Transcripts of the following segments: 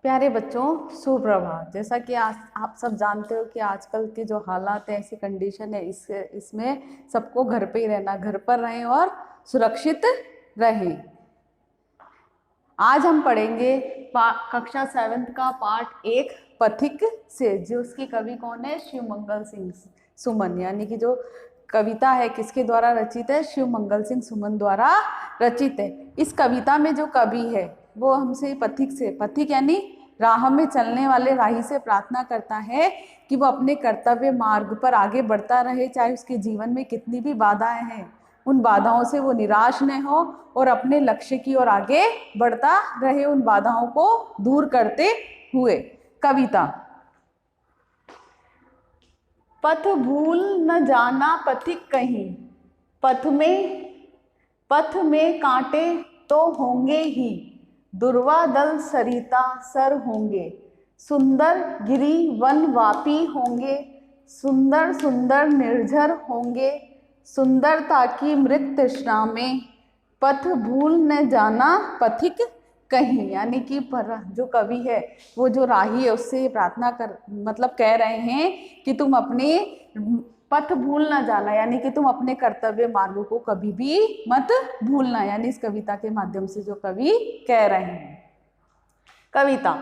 प्यारे बच्चों, सुप्रभात। जैसा कि आप सब जानते हो कि आजकल के जो हालात है, ऐसी कंडीशन है, इसमें सबको घर पे ही रहना, घर पर रहें और सुरक्षित रहें। आज हम पढ़ेंगे कक्षा 7 का पार्ट 1 पथिक से। जो उसकी कवि कौन है? शिव मंगल सिंह सुमन। यानी कि जो कविता है किसके द्वारा रचित है? शिव मंगल सिंह सुमन द्वारा रचित है। इस कविता में जो कवि है वो हमसे पथिक से, पथिक यानी राह में चलने वाले राही से प्रार्थना करता है कि वो अपने कर्तव्य मार्ग पर आगे बढ़ता रहे, चाहे उसके जीवन में कितनी भी बाधाएं हैं, उन बाधाओं से वो निराश न हो और अपने लक्ष्य की ओर आगे बढ़ता रहे, उन बाधाओं को दूर करते हुए। कविता। पथ भूल न जाना पथिक कहीं, पथ में कांटे तो होंगे ही, दुर्वा दल सरिता सर होंगे, सुंदर गिरी वन वापी होंगे, सुंदर सुंदर निर्झर होंगे, सुंदरता की मृत तृष्णा में, पथ भूल न जाना पथिक कहीं। यानी कि जो कवि है, वो जो राही है, उससे प्रार्थना कह रहे हैं कि तुम अपने पथ भूल ना जाना, यानी कि तुम अपने कर्तव्य मार्ग को कभी भी मत भूलना। यानी इस कविता के माध्यम से जो कवि कह रहे हैं। कविता।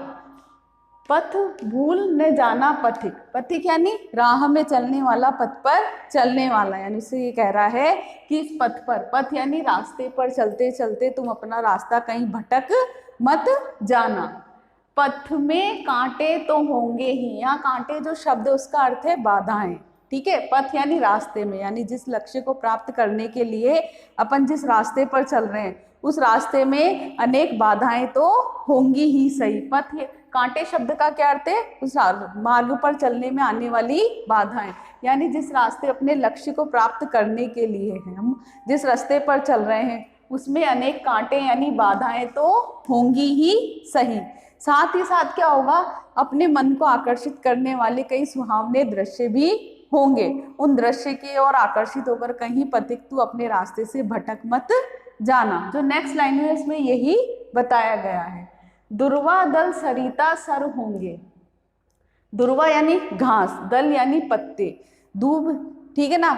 पथ भूल न जाना पथिक, पथिक यानी राह में चलने वाला, पथ पर चलने वाला। यानी उससे ये कह रहा है कि इस पथ पर, पथ यानी रास्ते पर चलते चलते तुम अपना रास्ता कहीं भटक मत जाना। पथ में कांटे तो होंगे ही, यहाँ कांटे जो शब्द उसका अर्थ है बाधाएं। ठीक है, पथ यानी रास्ते में, यानी जिस लक्ष्य को प्राप्त करने के लिए अपन जिस रास्ते पर चल रहे हैं, उस रास्ते में अनेक बाधाएं तो होंगी ही सही। पथ कांटे शब्द का क्या अर्थ है? उस मार्ग पर चलने में आने वाली बाधाएं, यानी जिस रास्ते अपने लक्ष्य को प्राप्त करने के लिए है, हम जिस रास्ते पर चल रहे हैं उसमें अनेक कांटे यानी बाधाएं तो होंगी ही सही। साथ ही साथ क्या होगा? अपने मन को आकर्षित करने वाले कई सुहावने दृश्य भी होंगे। उन दृश्य की ओर आकर्षित होकर कहीं पथिक तू अपने रास्ते से भटक मत जाना। जो नेक्स्ट लाइन है इसमें यही बताया गया है। दुर्वा दल सरिता सर होंगे। दुर्वा यानी घास, दल यानी पत्ते, दूब, ठीक है ना,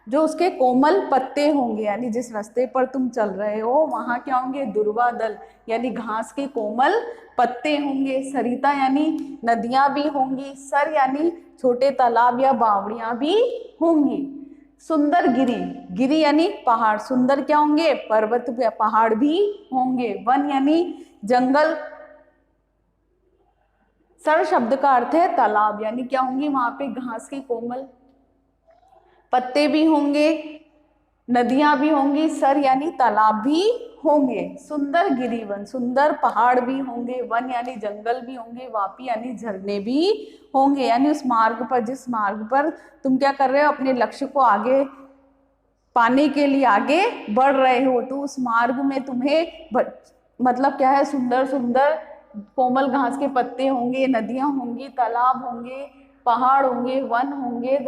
जो उसके कोमल पत्ते होंगे, यानी जिस रास्ते पर तुम चल रहे हो वहां क्या होंगे? दुर्वा दल यानी घास के कोमल पत्ते होंगे। सरिता यानी नदियां भी होंगी, सर यानी छोटे तालाब या बावड़ियां भी होंगी। सुंदर गिरी, गिरी यानी पहाड़, सुंदर क्या होंगे? पर्वत पहाड़ भी होंगे। वन यानी जंगल, सर शब्द का अर्थ है तालाब, यानी क्या होंगी वहां पे? घास के कोमल पत्ते भी होंगे, नदियां भी होंगी, सर यानी तालाब भी होंगे। सुंदर गिरिवन, सुंदर पहाड़ भी होंगे, वन यानी जंगल भी होंगे, वापी यानी झरने भी होंगे। यानी उस मार्ग पर, जिस मार्ग पर तुम क्या कर रहे हो? अपने लक्ष्य को आगे पाने के लिए आगे बढ़ रहे हो, तो उस मार्ग में तुम्हें मतलब क्या है? सुंदर सुंदर कोमल घास के पत्ते होंगे, नदियां होंगी, तालाब होंगे, पहाड़ होंगे, वन होंगे,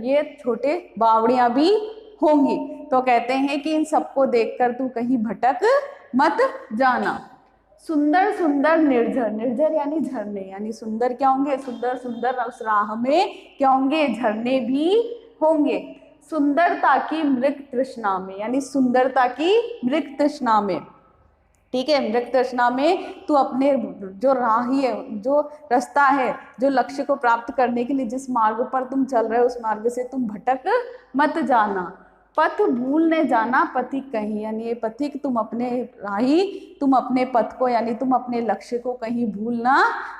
ये छोटे बावड़ियां भी होंगी। तो कहते हैं कि इन सबको देखकर तू कहीं भटक मत जाना। सुंदर सुंदर निर्झर, निर्झर यानी झरने, यानी सुंदर क्या होंगे? सुंदर सुंदर उस राह में क्या होंगे? झरने भी होंगे। सुंदरता की मृग तृष्णा में, यानी सुंदरता की मृग तृष्णा में, ठीक है, मृग तृष्णा में तू अपने जो राही है, जो रास्ता है, जो लक्ष्य को प्राप्त करने के लिए जिस मार्ग पर तुम चल रहे हो उस मार्ग से तुम भटक मत जाना। पथ भूल न जाना पथिक कहीं, यानी ये पथिक तुम अपने राही, तुम अपने पथ को यानी तुम अपने लक्ष्य को कहीं भूल ना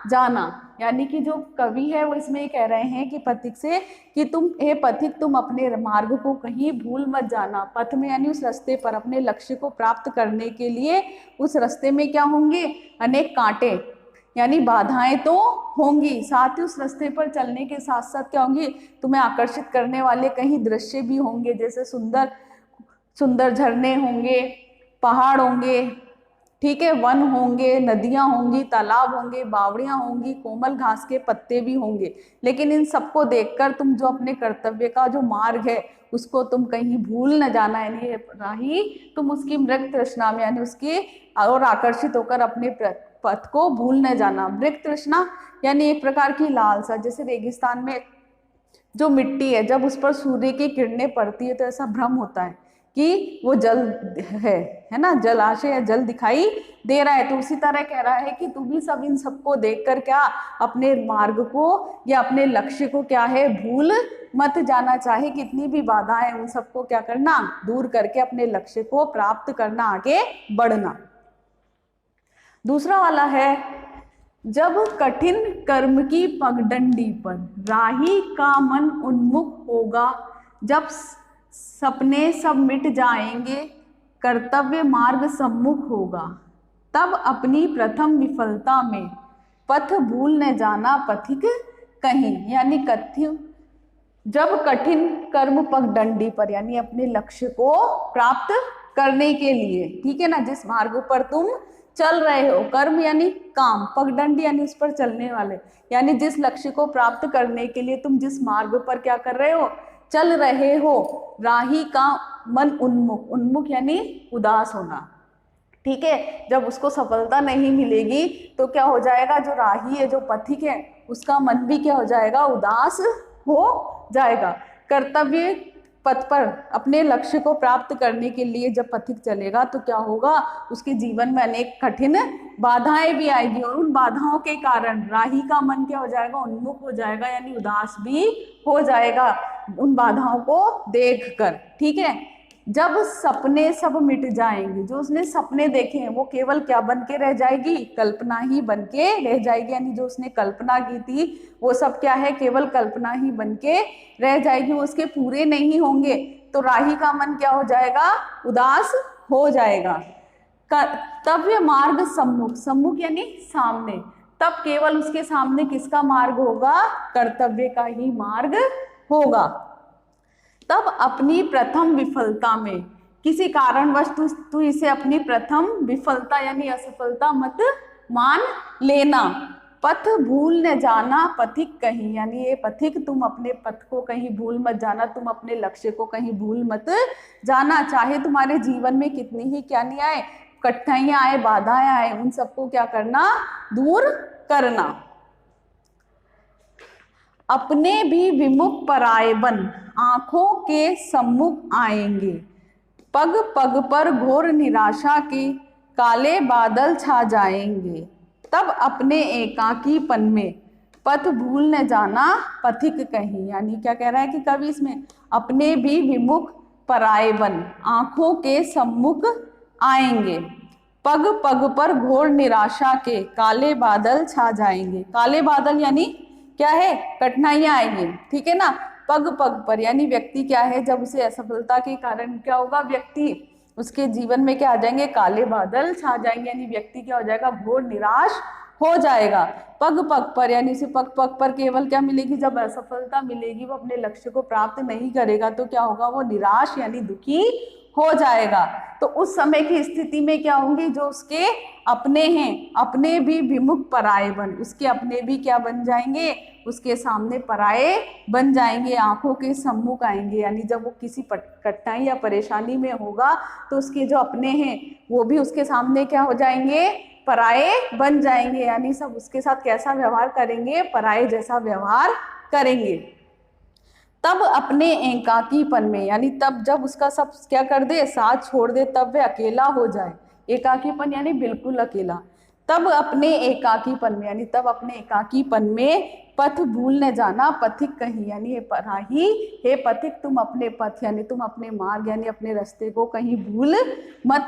जाना। यानी कि जो कवि है वो इसमें कह रहे हैं कि पथिक से कि तुम, हे पथिक, तुम अपने मार्ग को कहीं भूल मत जाना। पथ में यानी उस रास्ते पर अपने लक्ष्य को प्राप्त करने के लिए उस रास्ते में क्या होंगे? अनेक कांटे यानी बाधाएं तो होंगी, साथ ही उस रास्ते पर चलने के साथ साथ क्या होंगी? तुम्हें आकर्षित करने वाले कहीं दृश्य भी होंगे, जैसे सुंदर सुंदर झरने होंगे, पहाड़ होंगे, ठीक है, वन होंगे, नदियां होंगी, तालाब होंगे, बावड़ियां होंगी, कोमल घास के पत्ते भी होंगे। लेकिन इन सबको देखकर तुम जो अपने कर्तव्य का जो मार्ग है उसको तुम कहीं भूल न जाना, यानी राही तुम उसकी मृग तृष्णा में यानी उसकी और आकर्षित होकर अपने पथ को भूल न जाना। मृग तृष्णा यानी एक प्रकार की लालसा, जैसे रेगिस्तान में जो मिट्टी है जब उस पर सूर्य की किरणें पड़ती है तो ऐसा भ्रम होता है कि वो जल है ना, जलाशय या जल दिखाई दे रहा है। तो उसी तरह कह रहा है कि तू भी सब इन सबको देखकर क्या अपने मार्ग को या अपने लक्ष्य को क्या है भूल मत जाना। चाहे कितनी भी बाधाएं उन सबको क्या करना, दूर करके अपने लक्ष्य को प्राप्त करना, आगे बढ़ना। दूसरा वाला है, जब कठिन कर्म की पगडंडी पर राही का मन उन्मुख होगा, जब सपने सब मिट जाएंगे, कर्तव्य मार्ग सम्मुख होगा, तब अपनी प्रथम विफलता में पथ भूल न जाना पथिक कहीं। यानी कथ्य जब कठिन कर्म पगडंडी पर यानी अपने लक्ष्य को प्राप्त करने के लिए, ठीक है ना, जिस मार्ग पर तुम चल रहे हो, कर्म यानी काम, पगडंडी यानी उस पर चलने वाले, यानी जिस लक्ष्य को प्राप्त करने के लिए तुम जिस मार्ग पर क्या कर रहे हो, चल रहे हो, राही का मन उन्मुख, उन्मुख यानी उदास होना, ठीक है। जब उसको सफलता नहीं मिलेगी तो क्या हो जाएगा, जो राही है, जो पथिक है, उसका मन भी क्या हो जाएगा, उदास हो जाएगा। कर्तव्य पथ पर अपने लक्ष्य को प्राप्त करने के लिए जब पथिक चलेगा तो क्या होगा, उसके जीवन में अनेक कठिन बाधाएं भी आएगी और उन बाधाओं के कारण राही का मन क्या हो जाएगा, उन्मुख हो जाएगा, यानी उदास भी हो जाएगा उन बाधाओं को देखकर, ठीक है। जब सपने सब मिट जाएंगे, जो उसने सपने देखे हैं वो केवल क्या बन के रह जाएगी, कल्पना ही बन के रह जाएगी। यानी जो उसने कल्पना की थी वो सब क्या है, केवल कल्पना ही बन के रह जाएगी, वो उसके पूरे नहीं होंगे। तो राही का मन क्या हो जाएगा, उदास हो जाएगा। कर्तव्य मार्ग सम्मुख, सम्मुख यानी सामने, तब केवल उसके सामने किसका मार्ग होगा, कर्तव्य का ही मार्ग होगा। तब अपनी प्रथम विफलता में, किसी कारणवश तू इसे अपनी प्रथम विफलता यानी असफलता मत मान लेना। पथ भूल न जाना पथिक कहीं, यानी ये पथिक तुम अपने पथ को कहीं भूल मत जाना, तुम अपने लक्ष्य को कहीं भूल मत जाना। चाहे तुम्हारे जीवन में कितनी ही क्या नहीं आए, कठिनाइयां आए, बाधाएं आए, उन सबको क्या करना, दूर करना। अपने भी विमुख पराए बन आंखों के सम्मुख आएंगे, पग पग पर घोर निराशा के काले बादल छा जाएंगे, तब अपने एकाकीपन में पथ भूल न जाना पथिक कहीं। यानी क्या कह रहा है कि कवि इसमें, अपने भी विमुख पराए बन आंखों के सम्मुख आएंगे, पग पग पर घोर निराशा के काले बादल छा जाएंगे। काले बादल यानी क्या है, कठिनाइयां आएंगी, ठीक है ना। पग पग पर यानी व्यक्ति क्या है, जब उसे असफलता के कारण क्या होगा, व्यक्ति उसके जीवन में क्या आ जाएंगे, काले बादल छा जाएंगे, यानी व्यक्ति क्या हो जाएगा, घोर निराश हो जाएगा। पग पग पर यानी उसे पग पग पर केवल क्या मिलेगी, जब असफलता मिलेगी, वो अपने लक्ष्य को प्राप्त नहीं करेगा तो क्या होगा, वो निराश यानी दुखी हो जाएगा। तो उस समय की स्थिति में क्या होंगे, जो उसके अपने हैं, अपने भी विमुख पराए बन, उसके अपने भी क्या बन जाएंगे, उसके सामने पराए बन जाएंगे, आंखों के सम्मुख आएंगे। यानी जब वो किसी कठिनाई या परेशानी में होगा तो उसके जो अपने हैं वो भी उसके सामने क्या हो जाएंगे, पराए बन जाएंगे। यानी सब उसके साथ कैसा व्यवहार करेंगे, पराए जैसा व्यवहार करेंगे। तब अपने एकाकीपन में, यानी तब जब उसका सब क्या कर दे, साथ छोड़ दे, तब वह अकेला हो जाए। एकाकीपन यानी बिल्कुल अकेला। तब अपने एकाकीपन में, यानी तब अपने एकाकीपन में पथ भूल न जाना पथिक कहीं, यानी हे पराही, हे पथिक तुम अपने पथ यानी तुम अपने मार्ग यानी अपने रास्ते को कहीं भूल मत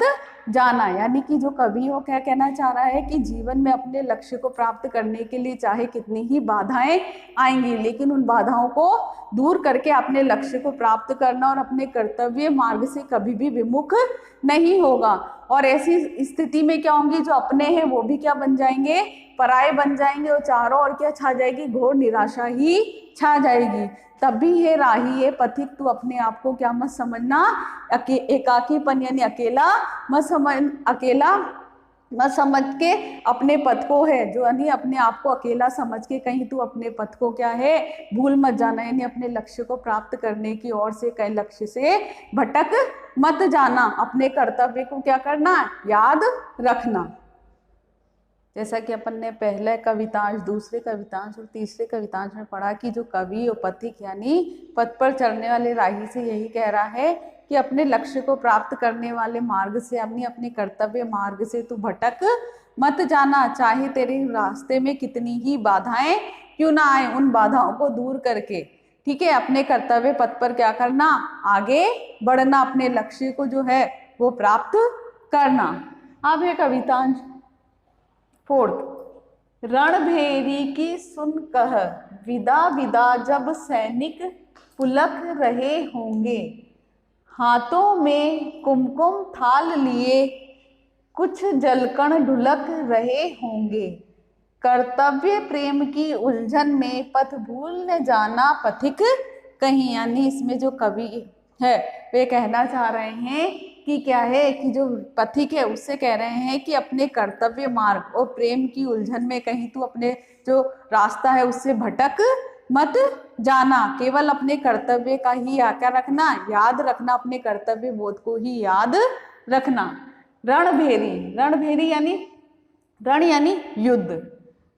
जाना। यानी कि जो कवि हो क्या कहना चाह रहा है कि जीवन में अपने लक्ष्य को प्राप्त करने के लिए चाहे कितनी ही बाधाएं आएंगी, लेकिन उन बाधाओं को दूर करके अपने लक्ष्य को प्राप्त करना और अपने कर्तव्य मार्ग से कभी भी विमुख नहीं होगा। और ऐसी स्थिति में क्या होंगी, जो अपने हैं वो भी क्या बन जाएंगे, पराये बन जाएंगे, और चारों ओर क्या छा जाएगी, घोर निराशा ही छा जाएगी। तब भी हे राही, ये पथिक तू अपने आप को क्या मत समझना, एकाकीपन यानी अकेला मत समझ के अपने पथ को है जो, यानी अपने आप को अकेला समझ के कहीं तू अपने पथ को क्या है भूल मत जाना, यानी अपने लक्ष्य को प्राप्त करने की ओर से कई लक्ष्य से भटक मत जाना। अपने कर्तव्य को क्या करना, याद रखना। जैसा कि अपन ने पहले कवितांश, दूसरे कवितांश और तीसरे कवितांश में पढ़ा कि जो कवि और पथिक यानी पथ पर चलने वाले राही से यही कह रहा है कि अपने लक्ष्य को प्राप्त करने वाले मार्ग से, अपने कर्तव्य मार्ग से तू भटक मत जाना, चाहे तेरे रास्ते में कितनी ही बाधाएं क्यों ना आए, उन बाधाओं को दूर करके, ठीक है, अपने कर्तव्य पथ पर क्या करना, आगे बढ़ना, अपने लक्ष्य को जो है वो प्राप्त करना। अब है कवितांश फोर्थ। रणभेरी की सुन कह, विदा विदा जब सैनिक पुलक रहे होंगे, हाथों में कुमकुम थाल लिए कुछ जलकण ढुलक रहे होंगे, कर्तव्य प्रेम की उलझन में पथ भूल न जाना पथिक कहीं। यानी इसमें जो कवि है वे कहना चाह रहे हैं कि क्या है कि जो पथिक है उससे कह रहे हैं कि अपने कर्तव्य मार्ग और प्रेम की उलझन में कहीं तू अपने जो रास्ता है उससे भटक मत जाना, केवल अपने कर्तव्य का ही क्या रखना, याद रखना, अपने कर्तव्य बोध को ही याद रखना। रणभेरी, रणभेरी यानी रण यानी युद्ध,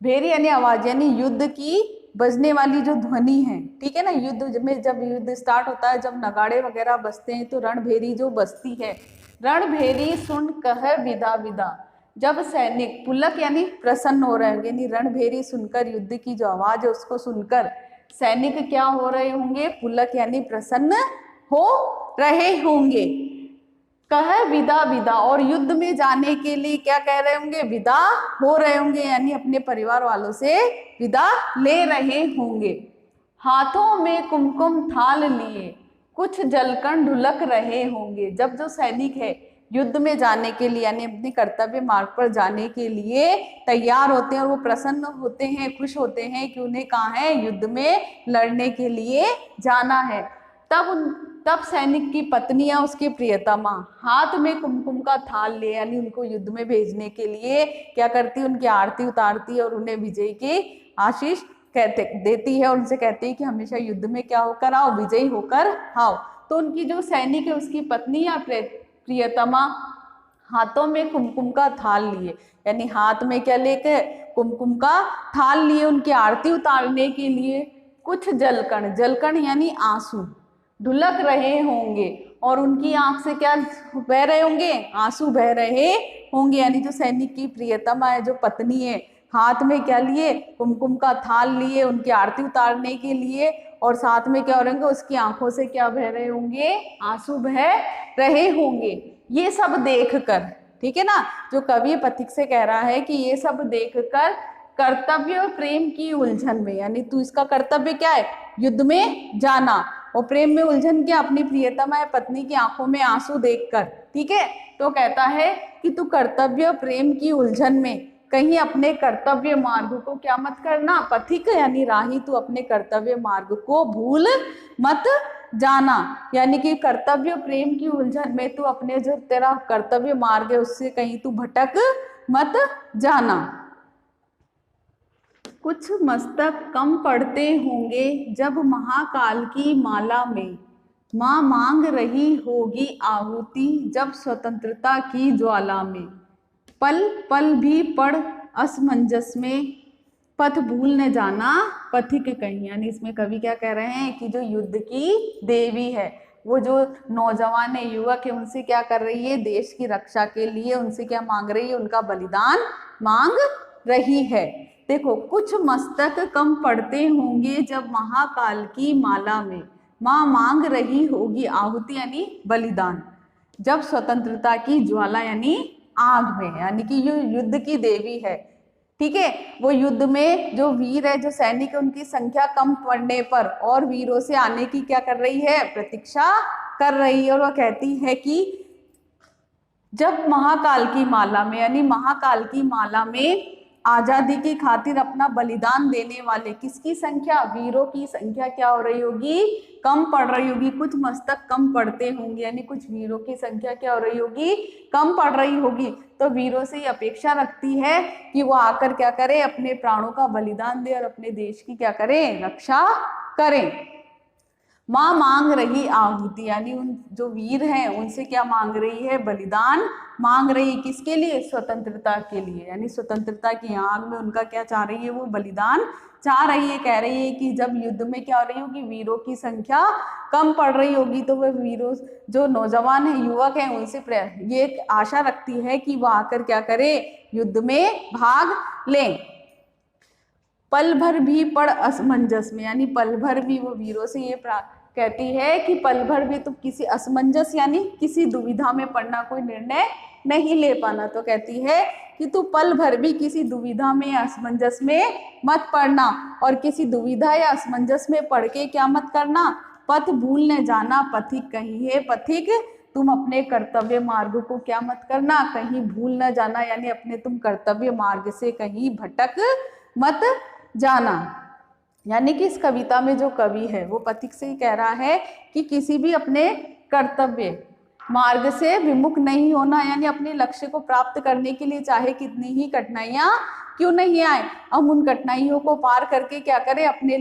भेरी यानी आवाज, यानी युद्ध की बजने वाली जो ध्वनि है, ठीक है ना, युद्ध में जब युद्ध स्टार्ट होता है, जब नगाड़े वगैरह बजते हैं तो रणभेरी जो बजती है। रणभेरी सुन कह विदा विदा, जब सैनिक, पुलक यानी प्रसन्न हो रहे होंगे, यानी रणभेरी सुनकर, युद्ध की जो आवाज है उसको सुनकर सैनिक क्या हो रहे होंगे, पुलक यानी प्रसन्न हो रहे होंगे। कह विदा विदा, और युद्ध में जाने के लिए क्या कह रहे होंगे, विदा हो रहे होंगे, यानी अपने परिवार वालों से विदा ले रहे होंगे। हाथों में कुमकुम थाल लिए कुछ जलकण ढुलक रहे होंगे, जब जो सैनिक है युद्ध में जाने के लिए यानी अपने कर्तव्य मार्ग पर जाने के लिए तैयार होते हैं और वो प्रसन्न होते हैं, खुश होते हैं कि उन्हें कहाँ है, युद्ध में लड़ने के लिए जाना है, तब सैनिक की पत्नियां, उसके प्रियतमा हाथ में कुमकुम का थाल ले, यानी उनको युद्ध में भेजने के लिए क्या करती, उनकी आरती उतारती और उन्हें विजय की आशीष देती है, और उनसे कहती है कि हमेशा युद्ध में क्या होकर आओ, विजयी होकर आओ। तो उनकी जो सैनिक है उसकी पत्नी या प्रियतमा हाथों में कुमकुम का थाल लिए, यानी हाथ में क्या लेकर, कुमकुम का थाल लिए, उनकी आरती उतारने के लिए कुछ जलकण, जलकण यानी आंसू, ढुलक रहे होंगे, और उनकी आंख से क्या बह रहे होंगे, आंसू बह रहे होंगे, यानी जो सैनिक की प्रियतमा है, जो पत्नी है, हाथ में क्या लिए, कुमकुम का थाल लिए उनकी आरती उतारने के लिए, और साथ में क्या हो रहे, उसकी आंखों से क्या बह रहे होंगे, आंसू बह रहे होंगे। ये सब देखकर, ठीक है ना, जो कवि पथिक से कह रहा है कि ये सब देखकर कर्तव्य और प्रेम की उलझन में, यानी तू इसका कर्तव्य क्या है, युद्ध में जाना, और प्रेम में उलझन क्या, अपनी प्रियतमा या पत्नी की आंखों में आंसू देखकर, ठीक है, तो कहता है कि तू कर्तव्य प्रेम की उलझन में कहीं अपने कर्तव्य मार्ग को क्या मत करना, पथिक यानी राही, तू अपने कर्तव्य मार्ग को भूल मत जाना, यानी कि कर्तव्य प्रेम की उलझन में तू अपने जो तेरा कर्तव्य मार्ग है उससे कहीं तू भटक मत जाना। कुछ मस्तक कम पड़ते होंगे जब महाकाल की माला में, माँ मांग रही होगी आहुति जब स्वतंत्रता की ज्वाला में, पल पल भी पड़ असमंजस में पथ भूल न जाना पथिक कहीं। यानी इसमें कवि क्या कह रहे हैं कि जो युद्ध की देवी है, वो जो नौजवान है, युवक है, उनसे क्या कर रही है, देश की रक्षा के लिए उनसे क्या मांग रही है, उनका बलिदान मांग रही है। देखो, कुछ मस्तक कम पड़ते होंगे जब महाकाल की माला में, माँ मांग रही होगी आहुति यानी बलिदान, जब स्वतंत्रता की ज्वाला यानी आग में, यानी कि ये युद्ध की देवी है, ठीक है, वो युद्ध में जो वीर है, जो सैनिक है, उनकी संख्या कम पड़ने पर और वीरों से आने की क्या कर रही है, प्रतीक्षा कर रही है, और वह कहती है कि जब महाकाल की माला में, यानी महाकाल की माला में आजादी की खातिर अपना बलिदान देने वाले किसकी संख्या, वीरों की संख्या क्या हो रही होगी, कम पड़ रही होगी। कुछ मस्तक कम पड़ते होंगे, यानी कुछ वीरों की संख्या क्या हो रही होगी, कम पड़ रही होगी। तो वीरों से अपेक्षा रखती है कि वो आकर क्या करे, अपने प्राणों का बलिदान दे और अपने देश की क्या करे, रक्षा करें। माँ मांग रही आहुति, यानी उन जो वीर हैं उनसे क्या मांग रही है, बलिदान मांग रही है। किसके लिए, स्वतंत्रता के लिए, यानी स्वतंत्रता की आग में उनका क्या चाह रही है, वो बलिदान चाह रही है। कह रही है कि जब युद्ध में क्या हो रही होगी, वीरों की संख्या कम पड़ रही होगी, तो वह वीरों जो नौजवान हैं, युवक हैं, उनसे ये आशा रखती है कि वह आकर क्या करे, युद्ध में भाग लें। पल भर भी पड़ असमंजस में, यानी पल भर भी वो वीरों से ये कहती है कि पल भर भी तुम किसी असमंजस यानी किसी दुविधा में पड़ना, कोई निर्णय नहीं ले पाना, तो कहती है कि तू पल भर भी किसी दुविधा में या असमंजस में मत पड़ना, और किसी दुविधा या असमंजस में पड़ के क्या मत करना, पथ भूल न जाना पथिक कहीं है पथिक, तुम अपने कर्तव्य मार्ग को क्या मत करना, कहीं भूल न जाना, यानी अपने तुम कर्तव्य मार्ग से कहीं भटक मत जाना। यानी कि इस कविता में जो कवि है वो पथिक से ही कह रहा है कि किसी भी अपने कर्तव्य मार्ग से विमुख नहीं होना, यानी अपने लक्ष्य को प्राप्त करने के लिए चाहे कितनी ही कठिनाइयां क्यों नहीं आए, हम उन कठिनाइयों को पार करके क्या करें, अपने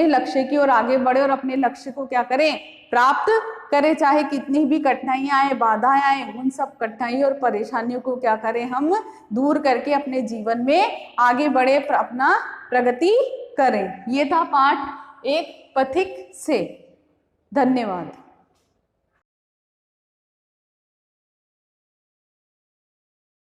लक्ष्य की ओर आगे बढ़े और अपने लक्ष्य को क्या करें, प्राप्त करें। चाहे कितनी भी कठिनाइयां आए, बाधाएं आए, उन सब कठिनाइयों और परेशानियों को क्या करें, हम दूर करके अपने जीवन में आगे बढ़े, अपना प्रगति करें। ये था पाठ 1 पथिक से। धन्यवाद।